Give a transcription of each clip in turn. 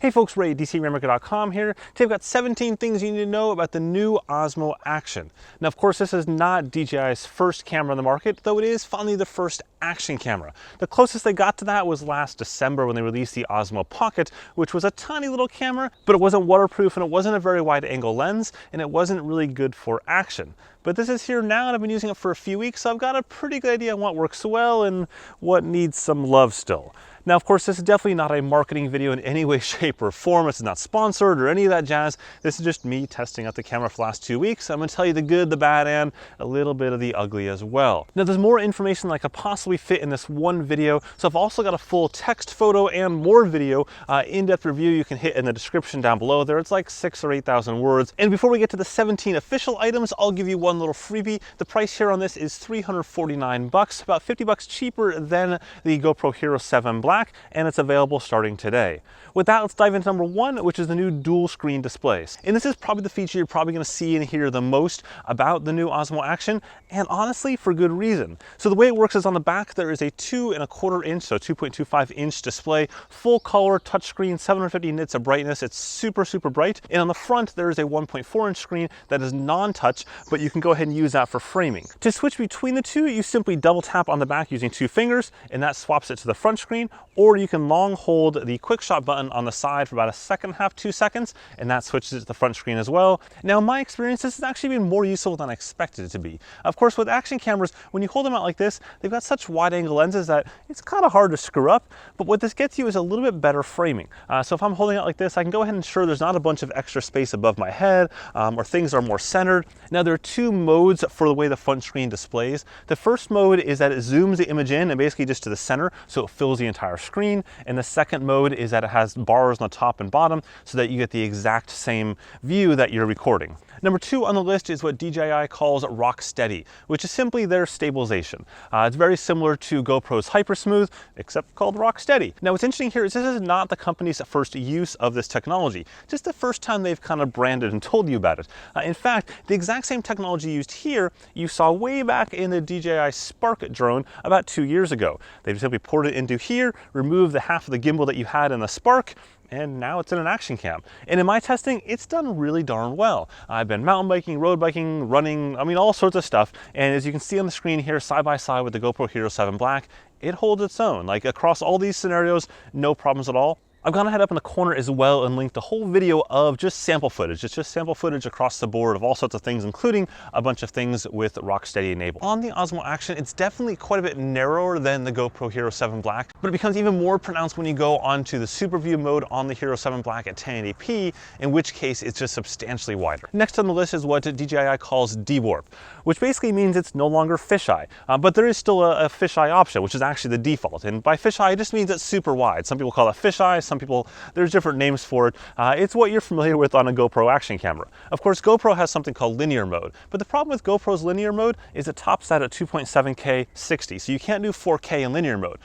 Hey folks, Ray, DCRainmaker.com here. Today I've got 17 things you need to know about the new Osmo Action. Now, of course, this is not DJI's first camera on the market, though it is finally the first action camera. The closest they got to that was last December when they released the Osmo Pocket, which was a tiny little camera, but it wasn't waterproof and it wasn't a very wide angle lens, and it wasn't really good for action. But this is here now and I've been using it for a few weeks, so I've got a pretty good idea on what works well and what needs some love still. Now, of course, this is definitely not a marketing video in any way, shape, or form. It's not sponsored or any of that jazz. This is just me testing out the camera for the last 2 weeks. I'm gonna tell you the good, the bad, and a little bit of the ugly as well. Now, there's more information than I could possibly fit in this one video, so I've also got a full text, photo, and more video in-depth review you can hit in the description down below there. It's like 6,000 or 8,000 words. And before we get to the 17 official items, I'll give you one little freebie. The price here on this is $349, about $50 cheaper than the GoPro Hero 7 Black, and it's available starting today. With that, let's dive into number one, which is the new dual screen displays. And this is probably the feature you're probably gonna see and hear the most about the new Osmo Action, and honestly, for good reason. So the way it works is on the back, there is a 2¼ inch, so 2.25 inch display, full color touchscreen, 750 nits of brightness. It's super, super bright. And on the front, there is a 1.4 inch screen that is non-touch, but you can go ahead and use that for framing. To switch between the two, you simply double tap on the back using 2 fingers, and that swaps it to the front screen, or you can long hold the quick shot button on the side for about a second, 2 seconds, and that switches it to the front screen as well. Now, in my experience, this has actually been more useful than I expected it to be. Of course, with action cameras, when you hold them out like this, they've got such wide angle lenses that it's kind of hard to screw up, but what this gets you is a little bit better framing. So if I'm holding it like this, I can go ahead and ensure there's not a bunch of extra space above my head, or things are more centered. Now, there are 2 modes for the way the front screen displays. The first mode is that it zooms the image in and basically just to the center, so it fills the entire screen. And the second mode is that it has bars on the top and bottom so that you get the exact same view that you're recording. Number 2 on the list is what DJI calls Rocksteady, which is simply their stabilization. It's very similar to GoPro's HyperSmooth, except called Rocksteady. Now, what's interesting here is this is not the company's first use of this technology, just the first time they've kind of branded and told you about it. In fact, the exact same technology used here, you saw way back in the DJI Spark drone about 2 years ago. They've simply poured it into here, removed the half of the gimbal that you had in the Spark, and now it's in an action cam. And in my testing, it's done really darn well. I've been mountain biking, road biking, running, I mean, all sorts of stuff. And as you can see on the screen here, side by side with the GoPro Hero 7 Black, it holds its own. Like across all these scenarios, no problems at all. I've gone ahead up in the corner as well and linked a whole video of just sample footage. It's just sample footage across the board of all sorts of things, including a bunch of things with Rocksteady enabled. On the Osmo Action, it's definitely quite a bit narrower than the GoPro Hero 7 Black, but it becomes even more pronounced when you go onto the Super View mode on the Hero 7 Black at 1080p, in which case it's just substantially wider. Next on the list is what DJI calls Dewarp, which basically means it's no longer fisheye, but there is still a fisheye option, which is actually the default. And by fisheye, it just means it's super wide. Some people call it fisheye, some people, there's different names for it. It's what you're familiar with on a GoPro action camera. Of course, GoPro has something called linear mode, but the problem with GoPro's linear mode is it tops out at 2.7K 60, so you can't do 4K in linear mode.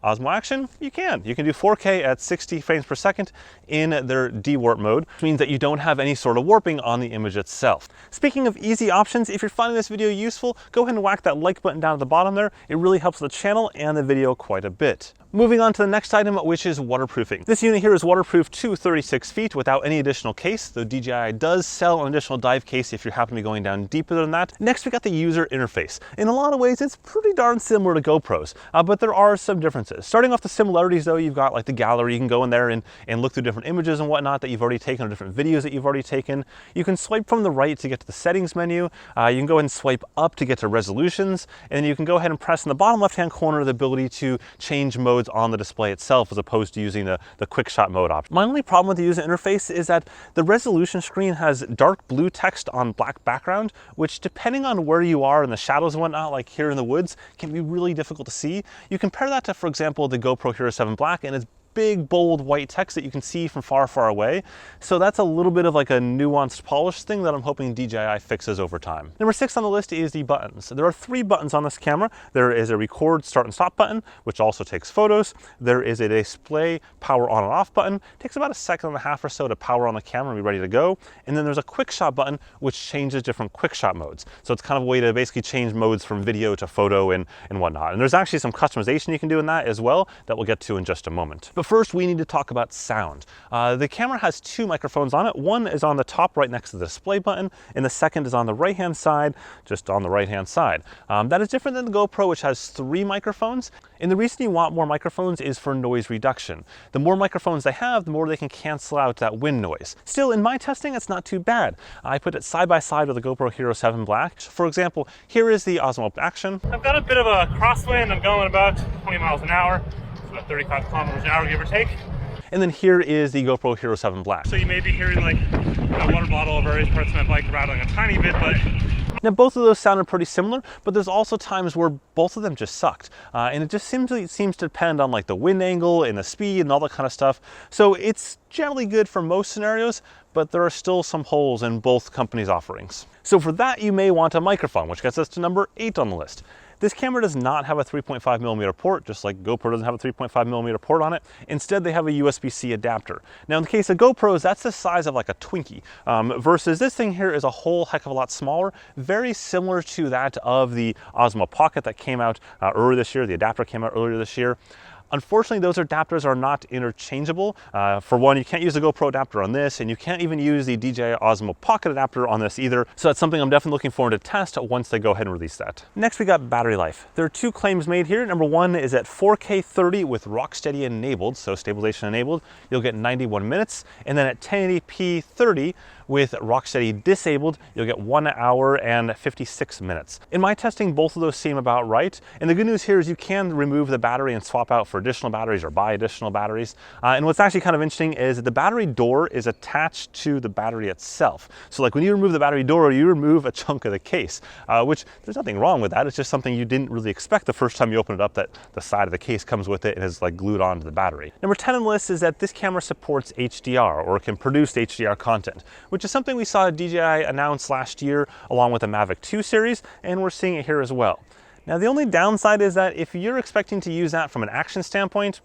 Osmo Action, you can. You can do 4K at 60 frames per second in their Dewarp mode, which means that you don't have any sort of warping on the image itself. Speaking of easy options, if you're finding this video useful, go ahead and whack that like button down at the bottom there. It really helps the channel and the video quite a bit. Moving on to the next item, which is waterproofing. This unit here is waterproof to 36 feet without any additional case, though DJI does sell an additional dive case if you happen to be going down deeper than that. Next, we got the user interface. In a lot of ways, it's pretty darn similar to GoPro's, but there are some differences. Starting off the similarities though, you've got like the gallery. You can go in there and look through different images and whatnot that you've already taken, or different videos that you've already taken. You can swipe from the right to get to the settings menu. You can go ahead and swipe up to get to resolutions, and you can go ahead and press in the bottom left-hand corner the ability to change modes on the display itself, as opposed to using the quick shot mode option. My only problem with the user interface is that the resolution screen has dark blue text on black background, which depending on where you are in the shadows and whatnot, like here in the woods, can be really difficult to see. You compare that to, for example, the GoPro Hero 7 Black, and it's big, bold, white text that you can see from far, far away. So that's a little bit of like a nuanced, polished thing that I'm hoping DJI fixes over time. Number 6 on the list is the buttons. There are 3 buttons on this camera. There is a record, start and stop button, which also takes photos. There is a display power on and off button. It takes about a second and a half or so to power on the camera and be ready to go. And then there's a quick shot button, which changes different quick shot modes. So it's kind of a way to basically change modes from video to photo and whatnot. And there's actually some customization you can do in that as well that we'll get to in just a moment. But first we need to talk about sound. The camera has two microphones on it. One is on the top right next to the display button, and the second is on the right-hand side, just on the right-hand side. That is different than the GoPro, which has three microphones. And the reason you want more microphones is for noise reduction. The more microphones they have, the more they can cancel out that wind noise. Still, in my testing, it's not too bad. I put it side by side with the GoPro Hero 7 Black. For example, here is the Osmo Action. I've got a bit of a crosswind. I'm going about 20 miles an hour, about 35 kilometers an hour, give or take. And then here is the GoPro Hero 7 Black. So you may be hearing like a water bottle or various parts of my bike rattling a tiny bit, but now both of those sounded pretty similar, but there's also times where both of them just sucked. And it just seems to depend on like the wind angle and the speed and all that kind of stuff. So it's generally good for most scenarios, but there are still some holes in both companies' offerings. So for that, you may want a microphone, which gets us to number 8 on the list. This camera does not have a 3.5mm port, just like GoPro doesn't have a 3.5mm port on it. Instead, they have a USB-C adapter. Now, in the case of GoPros, that's the size of like a Twinkie, versus this thing here is a whole heck of a lot smaller, very similar to that of the Osmo Pocket that came out earlier this year. The adapter came out earlier this year. Unfortunately, those adapters are not interchangeable. For one, you can't use the GoPro adapter on this, and you can't even use the DJI OSMO Pocket adapter on this either. So that's something I'm definitely looking forward to test once they go ahead and release that. Next, we got battery life. There are two claims made here. Number one is at 4K 30 with Rocksteady enabled, so stabilization enabled, you'll get 91 minutes. And then at 1080p 30 with Rocksteady disabled, you'll get 1 hour and 56 minutes. In my testing, both of those seem about right. And the good news here is you can remove the battery and swap out for additional batteries or buy additional batteries. And what's actually kind of interesting is that the battery door is attached to the battery itself. So like when you remove the battery door, you remove a chunk of the case, which there's nothing wrong with that. It's just something you didn't really expect the first time you open it up, that the side of the case comes with it and is like glued onto the battery. Number 10 on the list is that this camera supports HDR, or can produce HDR content, which is something we saw DJI announce last year along with the Mavic 2 series, and we're seeing it here as well. Now, the only downside is that if you're expecting to use that from an action standpoint,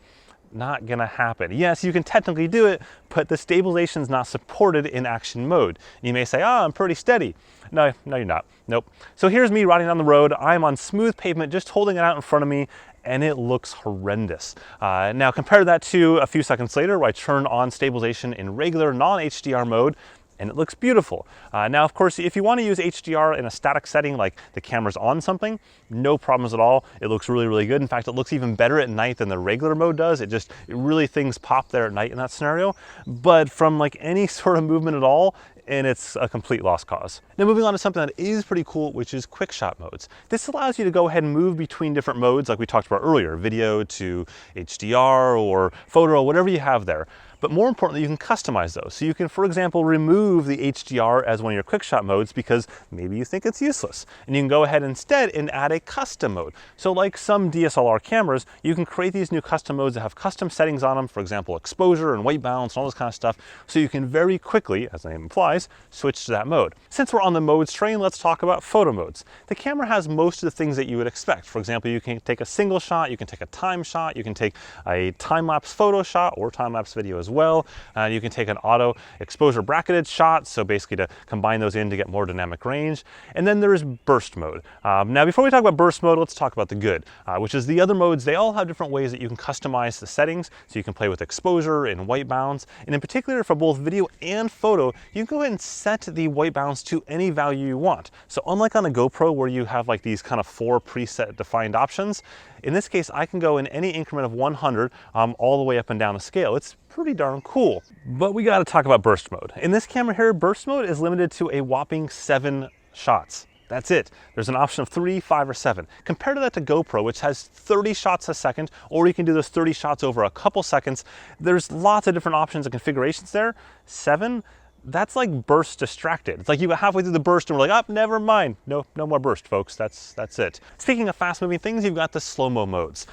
not gonna happen. Yes, you can technically do it, but the stabilization's not supported in action mode. You may say, I'm pretty steady. No, you're not. Nope. So here's me riding down the road. I'm on smooth pavement, just holding it out in front of me, and it looks horrendous. Now compare that to a few seconds later where I turn on stabilization in regular non-HDR mode, and it looks beautiful. Now, of course, if you want to use HDR in a static setting, like the camera's on something, no problems at all. It looks really, really good. In fact, it looks even better at night than the regular mode does. It really, things pop there at night in that scenario. But from like any sort of movement at all, and it's a complete lost cause. Now, moving on to something that is pretty cool, which is quick shot modes. This allows you to go ahead and move between different modes like we talked about earlier, video to HDR or photo, whatever you have there. But more importantly, you can customize those. So you can, for example, remove the HDR as one of your quick shot modes because maybe you think it's useless. And you can go ahead instead and add a custom mode. So like some DSLR cameras, you can create these new custom modes that have custom settings on them, for example, exposure and white balance and all this kind of stuff. So you can very quickly, as the name implies, switch to that mode. Since we're on the modes train, let's talk about photo modes. The camera has most of the things that you would expect. For example, you can take a single shot, you can take a time shot, you can take a time-lapse photo shot or time-lapse video as well. You can take an auto exposure bracketed shot, so basically to combine those in to get more dynamic range. And then there is burst mode. Now, before we talk about burst mode, let's talk about the good, which is the other modes. They all have different ways that you can customize the settings. So you can play with exposure and white balance. And in particular, for both video and photo, you can go ahead and set the white balance to any value you want. So unlike on a GoPro where you have like these kind of 4 preset defined options, in this case, I can go in any increment of 100 all the way up and down the scale. It's pretty darn cool. But we got to talk about burst mode. In this camera here, burst mode is limited to a whopping 7 shots. That's it. There's an option of 3, 5, or 7. Compare to that to GoPro, which has 30 shots a second, or you can do those 30 shots over a couple seconds. There's lots of different options and configurations there. 7, that's like burst distracted. It's like you got halfway through the burst and we're like, never mind. No more burst, folks. That's it. Speaking of fast moving things, you've got the slow-mo modes.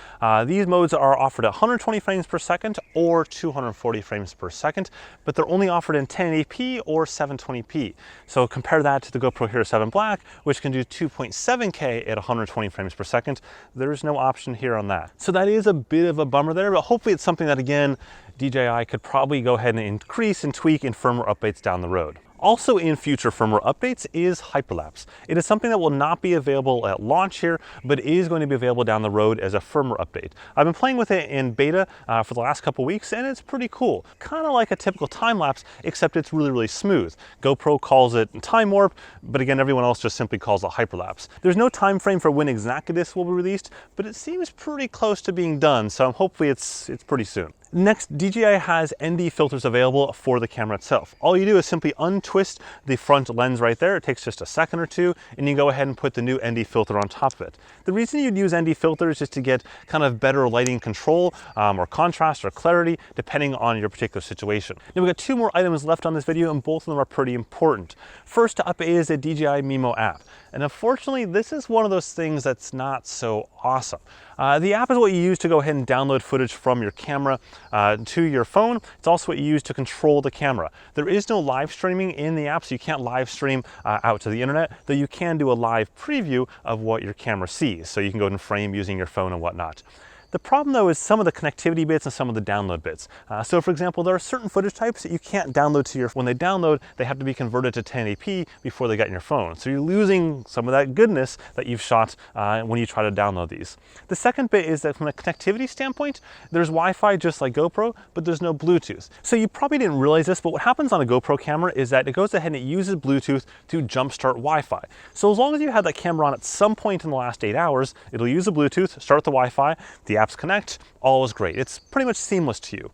These modes are offered at 120 frames per second or 240 frames per second, but they're only offered in 1080p or 720p. So compare that to the GoPro Hero 7 Black, which can do 2.7K at 120 frames per second. There's no option here on that. So that is a bit of a bummer there, but hopefully it's something that, again, DJI could probably go ahead and increase and tweak in firmware updates down the road. Also in future firmware updates is HyperLapse. It is something that will not be available at launch here, but is going to be available down the road as a firmware update. I've been playing with it in beta for the last couple weeks, and it's pretty cool. Kind of like a typical time lapse, except it's really, really smooth. GoPro calls it time warp, but again, everyone else just simply calls it HyperLapse. There's no time frame for when exactly this will be released, but it seems pretty close to being done, so hopefully it's pretty soon. Next, DJI has ND filters available for the camera itself. All you do is simply untwist the front lens right there. It takes just a second or two, and you go ahead and put the new ND filter on top of it. The reason you'd use ND filters is to get kind of better lighting control or contrast or clarity, depending on your particular situation. Now, we've got two more items left on this video, and both of them are pretty important. First up is a DJI Mimo app. And unfortunately, this is one of those things that's not so awesome. The app is what you use to go ahead and download footage from your camera to your phone. It's also what you use to control the camera. There is no live streaming in the app, so you can't live stream out to the internet, though you can do a live preview of what your camera sees. So you can go ahead and frame using your phone and whatnot. The problem though is some of the connectivity bits and some of the download bits. So for example, there are certain footage types that you can't download to when they download, they have to be converted to 1080p before they get in your phone. So you're losing some of that goodness that you've shot when you try to download these. The second bit is that from a connectivity standpoint, there's Wi-Fi just like GoPro, but there's no Bluetooth. So you probably didn't realize this, but what happens on a GoPro camera is that it goes ahead and it uses Bluetooth to jumpstart Wi-Fi. So as long as you have that camera on at some point in the last 8 hours, it'll use the Bluetooth, start the Wi-Fi, the apps connect, all is great. It's pretty much seamless to you.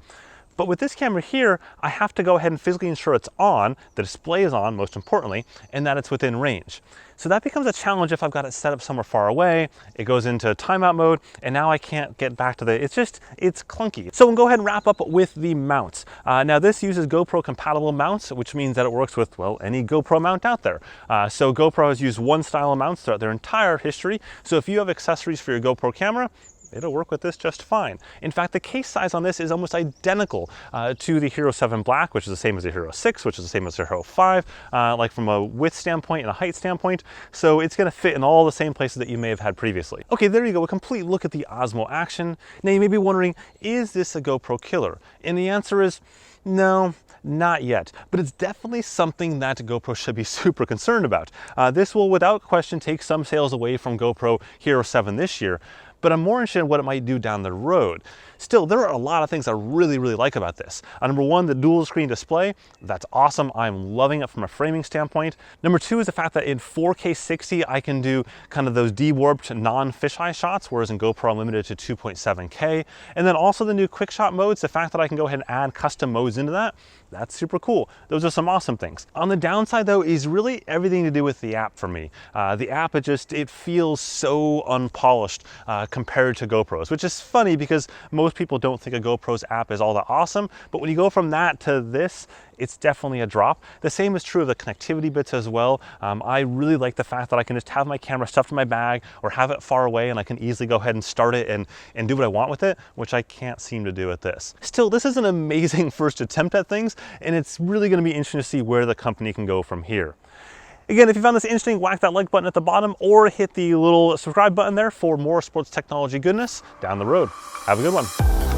But with this camera here, I have to go ahead and physically ensure it's on, the display is on, most importantly, and that it's within range. So that becomes a challenge if I've got it set up somewhere far away, it goes into timeout mode, and now I can't get back to it's clunky. So we'll go ahead and wrap up with the mounts. Now this uses GoPro compatible mounts, which means that it works with, well, any GoPro mount out there. So GoPro has used one style of mounts throughout their entire history. So if you have accessories for your GoPro camera, it'll work with this just fine. In fact, the case size on this is almost identical to the Hero 7 Black, which is the same as the Hero 6, which is the same as the Hero 5, like from a width standpoint and a height standpoint. So it's gonna fit in all the same places that you may have had previously. Okay, there you go, a complete look at the Osmo Action. Now you may be wondering, is this a GoPro killer? And the answer is no. Not yet, but it's definitely something that GoPro should be super concerned about. This will without question take some sales away from GoPro Hero 7 this year, but I'm more interested in what it might do down the road. Still, there are a lot of things I really, really like about this. Number one, the dual screen display. That's awesome. I'm loving it from a framing standpoint. Number two is the fact that in 4K 60, I can do kind of those dewarped non-fisheye shots, whereas in GoPro I'm limited to 2.7K. And then also the new quick shot modes, the fact that I can go ahead and add custom modes into that, that's super cool. Those are some awesome things. On the downside though, is really everything to do with the app for me. The app, it feels so unpolished compared to GoPro's, which is funny because most people don't think a GoPro's app is all that awesome, but when you go from that to this, it's definitely a drop. The same is true of the connectivity bits as well. I really like the fact that I can just have my camera stuffed in my bag or have it far away and I can easily go ahead and start it and do what I want with it, which I can't seem to do with this. Still, this is an amazing first attempt at things, and it's really gonna be interesting to see where the company can go from here. Again, if you found this interesting, whack that like button at the bottom or hit the little subscribe button there for more sports technology goodness down the road. Have a good one.